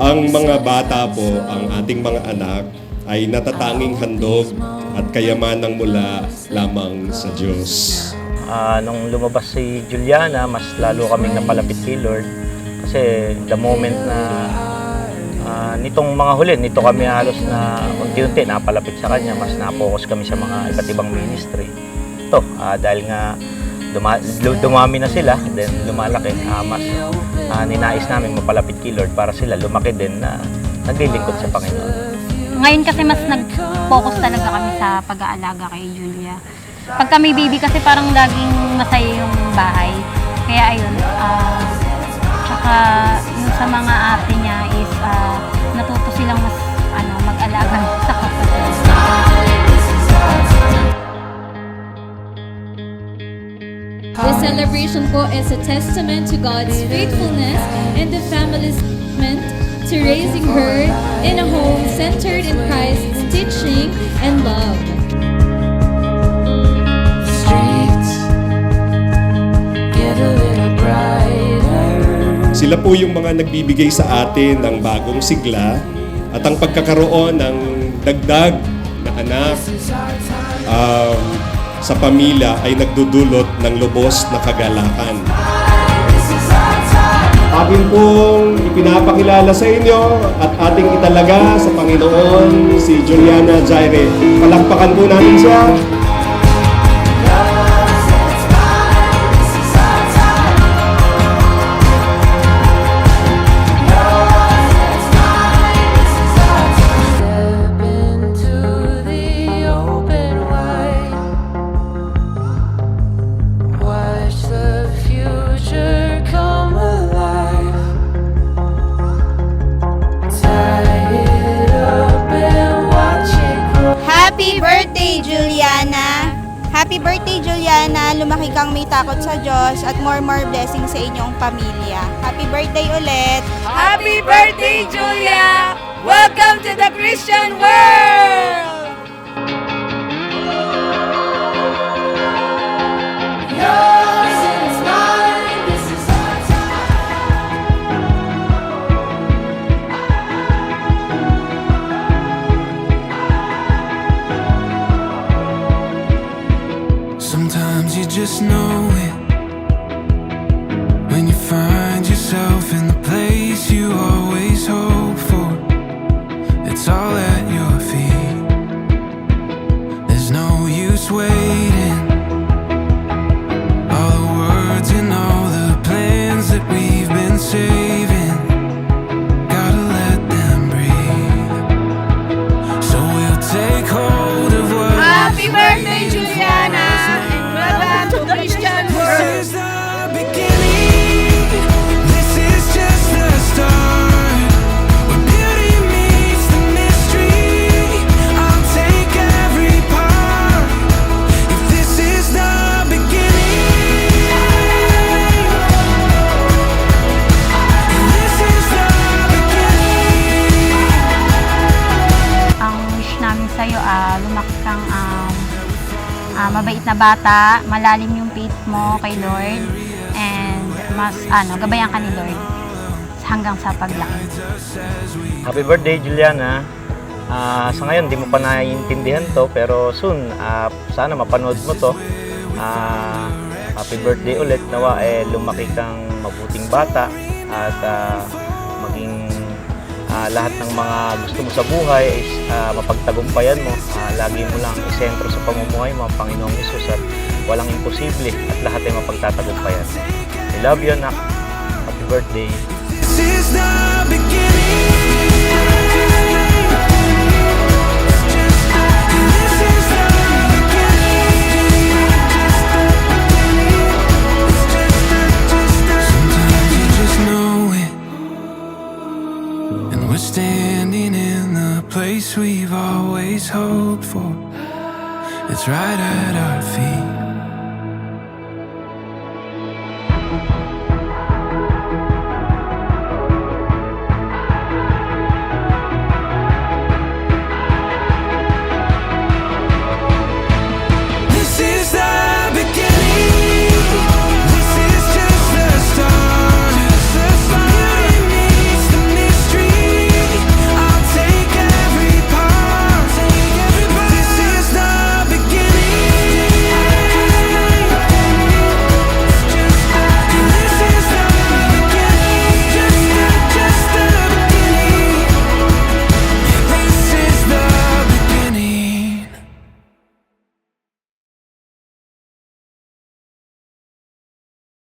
ang mga bata po, ang ating mga anak, ay natatanging handog at kayamanang mula lamang sa Diyos. Nung lumabas si Juliana, mas lalo kaming napalapit kay Lord. Kasi the moment na nitong mga huli, nito kami halos na unti-unti napalapit sa Kanya, mas na-focus kami sa mga iba't ibang ministry. Ito, dahil nga dumami na sila, then lumalaki, mas ninais namin mapalapit kay Lord para sila lumaki din na naglilingkod sa Panginoon. Ngayon kasi mas nag-focus talaga kami sa pag-aalaga kay Julia. Pag kami baby kasi parang laging masaya yung bahay. Kaya ayun, tsaka yung sa mga ate niya is natuto silang mas mag-alaga sa kapatid. This celebration po is a testament to God's faithfulness and the family's commitment to raising her in a home centered in Christ's teaching and love. Sila po yung mga nagbibigay sa atin ng bagong sigla at ang pagkakaroon ng dagdag na anak sa pamilya ay nagdudulot ng lubos na kagalakan. Atin pong ipinapakilala sa inyo at ating italaga sa Panginoon si Juliana Jaire. Palakpakan po natin siya. Happy birthday, Juliana! Happy birthday, Juliana! Lumaki kang may takot sa Diyos at more blessings sa inyong pamilya. Happy birthday ulit! Happy birthday, Julia! Welcome to the Christian world! Sometimes you just know it when you find yourself in the place you always hope for. It's all at your feet. There's no use waiting. All the words and all the plans that we've been saving, gotta let them breathe. So we'll take hold of what. Happy birthday, Juliana! Welcome to the Christian world! This is the beginning. This is just the start. Where beauty meets the mystery. I'll take every part. If this is the beginning, and this is the beginning. Ang wish namin sa'yo, lumaki kang mabait na bata, malalim yung faith mo kay Lord, and mas gabayan ka ni Lord hanggang sa paglaki. Happy birthday, Juliana! Sa ngayon, di mo pa naiintindihan to, pero soon, sana mapanood mo to. Happy birthday ulit, nawa lumaki kang mabuting bata at maging lahat ng mga gusto mo sa buhay is mapagtagumpayan mo. Lagi mo lang isentro sa pamumuhay mo ang Panginoong Hesus at walang imposible at lahat ay mapagtatagumpayan. I love you, anak. Happy birthday. This is the beginning. We're standing in the place we've always hoped for. It's right at our feet.